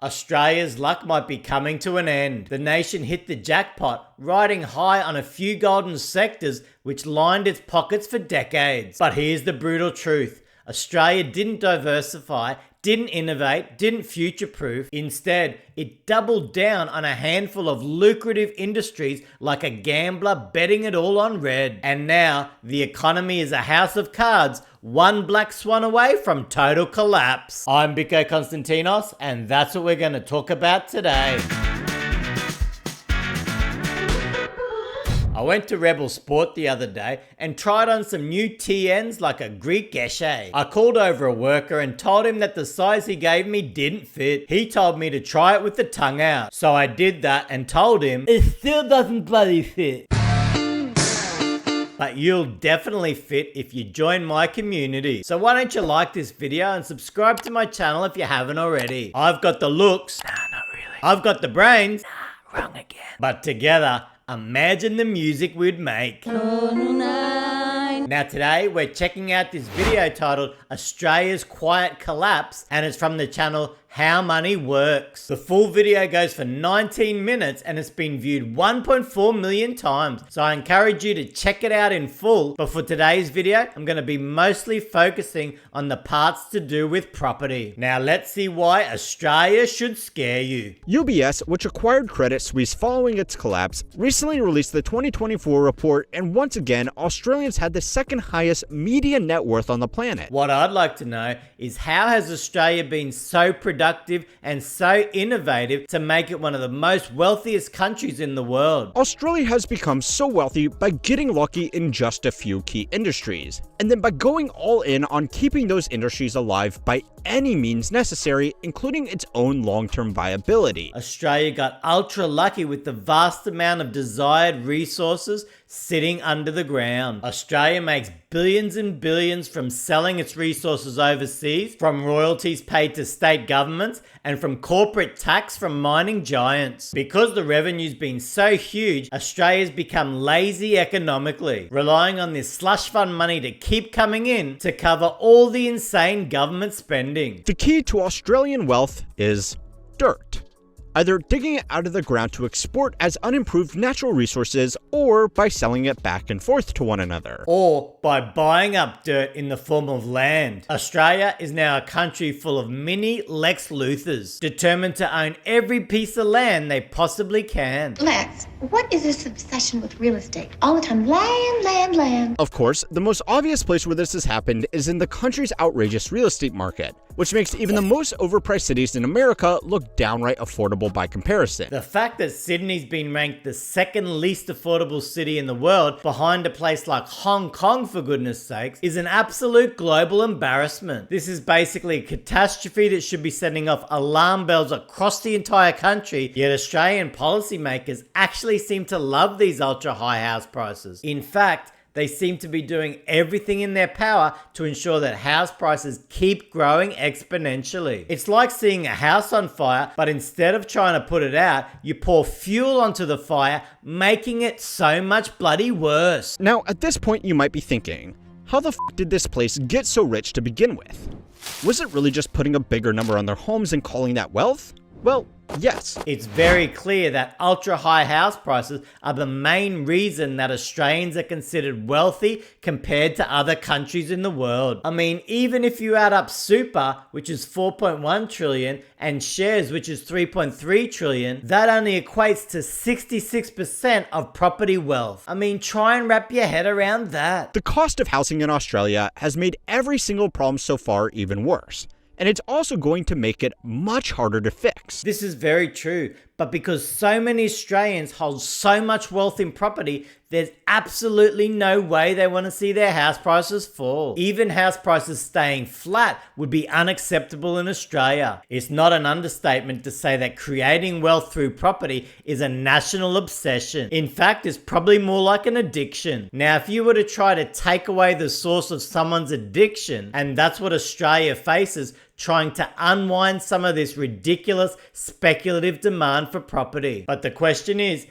Australia's luck might be coming to an end. The nation hit the jackpot, riding high on a few golden sectors which lined its pockets for decades. But here's the brutal truth. Australia didn't diversify, didn't innovate, didn't future-proof. Instead, it doubled down on a handful of lucrative industries like a gambler betting it all on red. And now, the economy is a house of cards, one black swan away from total collapse. I'm Biko Konstantinos, and that's what we're going to talk about today. I went to Rebel Sport the other day and tried on some new TNs like a Greek geshe. I called over a worker and told him that the size he gave me didn't fit. He told me to try it with the tongue out. So I did that and told him, it still doesn't bloody fit. But you'll definitely fit if you join my community. So why don't you like this video and subscribe to my channel if you haven't already. I've got the looks. Nah, not really. I've got the brains. Nah, wrong again. But together, imagine the music we'd make. Now today we're checking out this video titled Australia's Quiet Collapse, and it's from the channel How Money Works. The full video goes for 19 minutes and it's been viewed 1.4 million times. So I encourage you to check it out in full. But for today's video, I'm going to be mostly focusing on the parts to do with property. Now let's see why Australia should scare you. UBS, which acquired Credit Suisse following its collapse, recently released the 2024 report, and once again, Australians had the second highest median net worth on the planet. What I'd like to know is how has Australia been so productive and so innovative to make it one of the most wealthiest countries in the world? Australia has become so wealthy by getting lucky in just a few key industries, and then by going all in on keeping those industries alive by any means necessary, including its own long-term viability. Australia got ultra lucky with the vast amount of desired resources sitting under the ground. Australia makes billions and billions from selling its resources overseas, from royalties paid to state governments, and from corporate tax from mining giants. Because the revenue's been so huge, Australia's become lazy economically, relying on this slush fund money to keep coming in to cover all the insane government spending. The key to Australian wealth is dirt. Either digging it out of the ground to export as unimproved natural resources, or by selling it back and forth to one another. Or by buying up dirt in the form of land. Australia is now a country full of mini Lex Luthors, determined to own every piece of land they possibly can. Lex, what is this obsession with real estate? All the time, land, land, land. Of course, the most obvious place where this has happened is in the country's outrageous real estate market, which makes even the most overpriced cities in America look downright affordable by comparison. The fact that Sydney's been ranked the second least affordable city in the world, behind a place like Hong Kong for goodness sakes, is an absolute global embarrassment. This is basically a catastrophe that should be setting off alarm bells across the entire country, yet Australian policymakers actually seem to love these ultra high house prices. In fact, they seem to be doing everything in their power to ensure that house prices keep growing exponentially. It's like seeing a house on fire, but instead of trying to put it out, you pour fuel onto the fire, making it so much bloody worse. Now, at this point, you might be thinking, how the f did this place get so rich to begin with? Was it really just putting a bigger number on their homes and calling that wealth? Well, yes. It's very clear that ultra high house prices are the main reason that Australians are considered wealthy compared to other countries in the world. I mean, even if you add up super, which is 4.1 trillion, and shares, which is 3.3 trillion, that only equates to 66% of property wealth. I mean, try and wrap your head around that. The cost of housing in Australia has made every single problem so far even worse. And it's also going to make it much harder to fix. This is very true, but because so many Australians hold so much wealth in property, there's absolutely no way they want to see their house prices fall. Even house prices staying flat would be unacceptable in Australia. It's not an understatement to say that creating wealth through property is a national obsession. In fact, it's probably more like an addiction. Now, if you were to try to take away the source of someone's addiction, and that's what Australia faces, trying to unwind some of this ridiculous speculative demand for property. But the question is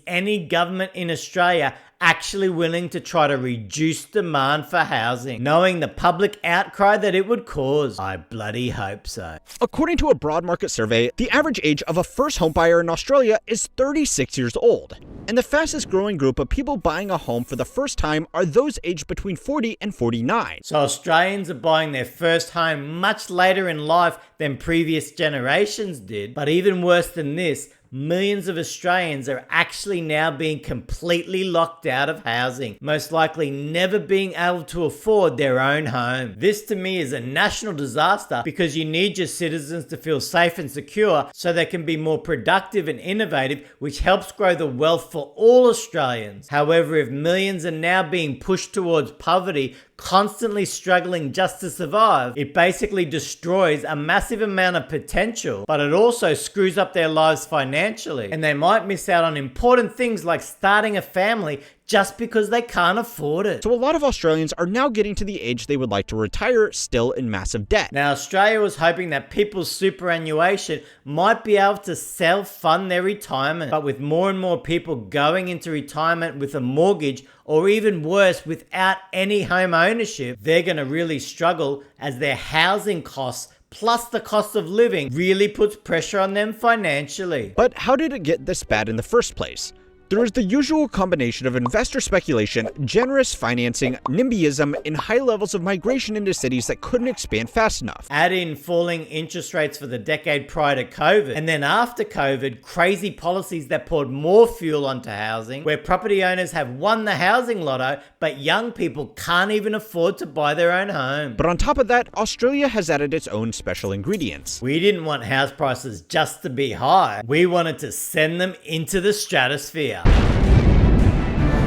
any government in Australia actually willing to try to reduce demand for housing, knowing the public outcry that it would cause? I bloody hope so. According to a broad market survey, the average age of a first home buyer in Australia is 36 years old. And the fastest growing group of people buying a home for the first time are those aged between 40 and 49. So Australians are buying their first home much later in life than previous generations did. But even worse than this, millions of Australians are actually now being completely locked out of housing, most likely never being able to afford their own home. This to me is a national disaster because you need your citizens to feel safe and secure so they can be more productive and innovative, which helps grow the wealth for all Australians. However, if millions are now being pushed towards poverty, constantly struggling just to survive, it basically destroys a massive amount of potential, but it also screws up their lives financially, and they might miss out on important things like starting a family just because they can't afford it. So a lot of Australians are now getting to the age they would like to retire still in massive debt. Now, Australia was hoping that people's superannuation might be able to self-fund their retirement, but with more and more people going into retirement with a mortgage, or even worse, without any home ownership, they're going to really struggle as their housing costs plus the cost of living really puts pressure on them financially. But how did it get this bad in the first place? There is the usual combination of investor speculation, generous financing, NIMBYism, and high levels of migration into cities that couldn't expand fast enough. Add in falling interest rates for the decade prior to COVID, and then after COVID, crazy policies that poured more fuel onto housing, where property owners have won the housing lotto, but young people can't even afford to buy their own home. But on top of that, Australia has added its own special ingredients. We didn't want house prices just to be high. We wanted to send them into the stratosphere.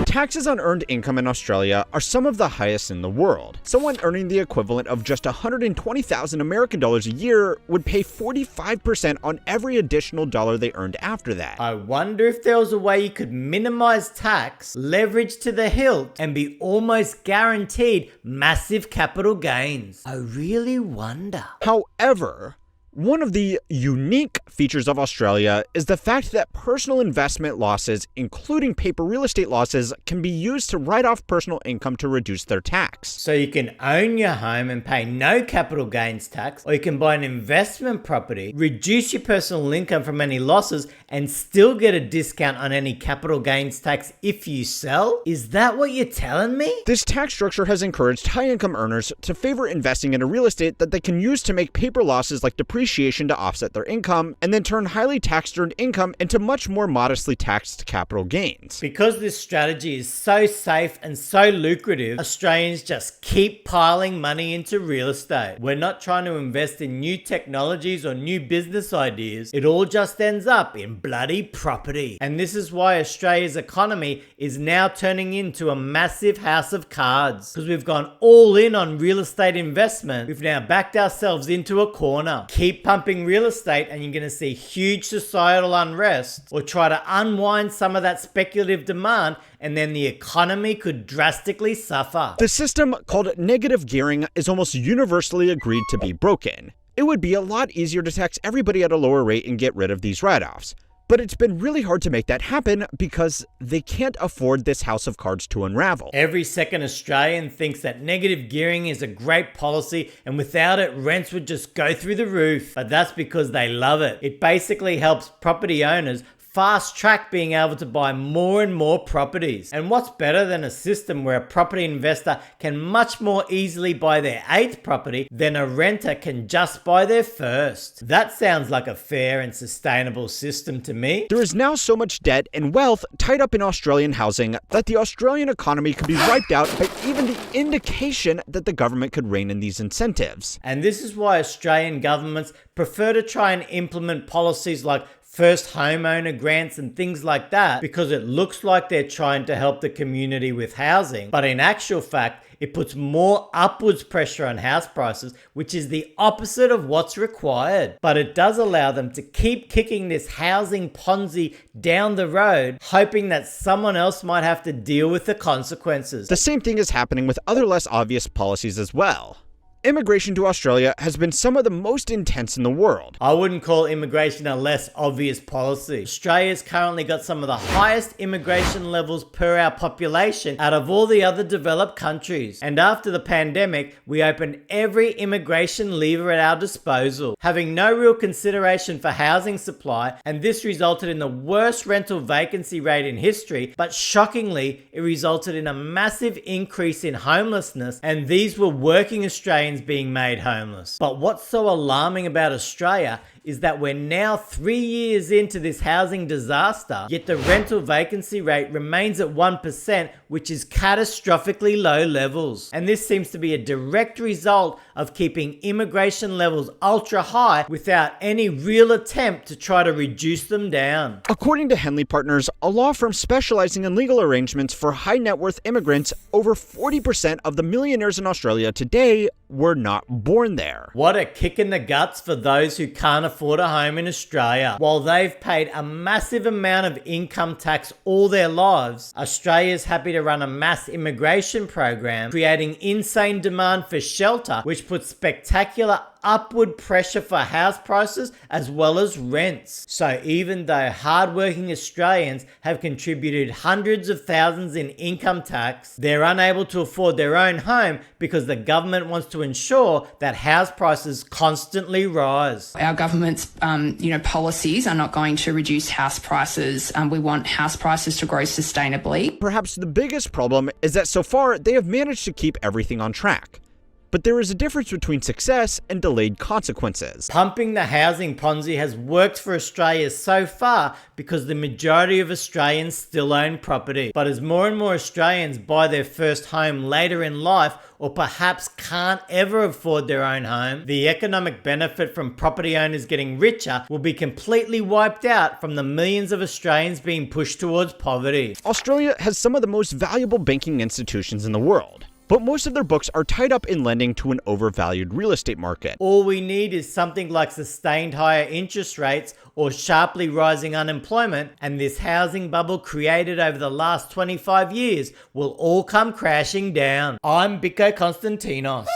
Taxes on earned income in Australia are some of the highest in the world. Someone earning the equivalent of just 120,000 American dollars a year would pay 45% on every additional dollar they earned after that. I wonder if there was a way you could minimize tax, leverage to the hilt, and be almost guaranteed massive capital gains. I really wonder. However, one of the unique features of Australia is the fact that personal investment losses, including paper real estate losses, can be used to write off personal income to reduce their tax. So you can own your home and pay no capital gains tax, or you can buy an investment property, reduce your personal income from any losses, and still get a discount on any capital gains tax if you sell? Is that what you're telling me? This tax structure has encouraged high-income earners to favor investing in a real estate that they can use to make paper losses like depreciation to offset their income, and then turn highly taxed earned income into much more modestly taxed capital gains. Because this strategy is so safe and so lucrative, Australians just keep piling money into real estate. We're not trying to invest in new technologies or new business ideas. It all just ends up in bloody property. And this is why Australia's economy is now turning into a massive house of cards. Because we've gone all in on real estate investment, we've now backed ourselves into a corner. Keep pumping real estate and you're going to see huge societal unrest, or try to unwind some of that speculative demand, and then the economy could drastically suffer. The system, called negative gearing, is almost universally agreed to be broken. It would be a lot easier to tax everybody at a lower rate and get rid of these write-offs. But it's been really hard to make that happen because they can't afford this house of cards to unravel. Every second Australian thinks that negative gearing is a great policy, and without it, rents would just go through the roof. But that's because they love it. It basically helps property owners fast track being able to buy more and more properties. And what's better than a system where a property investor can much more easily buy their 8th property than a renter can just buy their first? That sounds like a fair and sustainable system to me. There is now so much debt and wealth tied up in Australian housing that the Australian economy could be wiped out by even the indication that the government could rein in these incentives. And this is why Australian governments prefer to try and implement policies like first homeowner grants and things like that, because it looks like they're trying to help the community with housing. But in actual fact, it puts more upwards pressure on house prices, which is the opposite of what's required. But it does allow them to keep kicking this housing Ponzi down the road, hoping that someone else might have to deal with the consequences. The same thing is happening with other less obvious policies as well. immigration to Australia has been some of the most intense in the world. I wouldn't call immigration a less obvious policy. Australia's currently got some of the highest immigration levels per our population out of all the other developed countries. And after the pandemic, we opened every immigration lever at our disposal, having no real consideration for housing supply, and this resulted in the worst rental vacancy rate in history, but shockingly, it resulted in a massive increase in homelessness, and these were working Australians being made homeless. But what's so alarming about Australia is that we're now 3 years into this housing disaster, yet the rental vacancy rate remains at 1%, which is catastrophically low levels. And this seems to be a direct result of keeping immigration levels ultra high without any real attempt to try to reduce them down. According to Henley Partners, a law firm specializing in legal arrangements for high net worth immigrants, over 40% of the millionaires in Australia today were not born there. What a kick in the guts for those who can't afford a home in Australia. While they've paid a massive amount of income tax all their lives, Australia's happy to run a mass immigration program, creating insane demand for shelter, which puts spectacular upward pressure for house prices as well as rents. So even though hardworking Australians have contributed hundreds of thousands in income tax, they're unable to afford their own home because the government wants to ensure that house prices constantly rise. Our government's policies are not going to reduce house prices. We want house prices to grow sustainably. Perhaps the biggest problem is that so far they have managed to keep everything on track. But there is a difference between success and delayed consequences. Pumping the housing Ponzi has worked for Australia so far because the majority of Australians still own property. But as more and more Australians buy their first home later in life, or perhaps can't ever afford their own home, the economic benefit from property owners getting richer will be completely wiped out from the millions of Australians being pushed towards poverty. Australia has some of the most valuable banking institutions in the world, but most of their books are tied up in lending to an overvalued real estate market. All we need is something like sustained higher interest rates or sharply rising unemployment, and this housing bubble created over the last 25 years will all come crashing down. I'm Biko Konstantinos.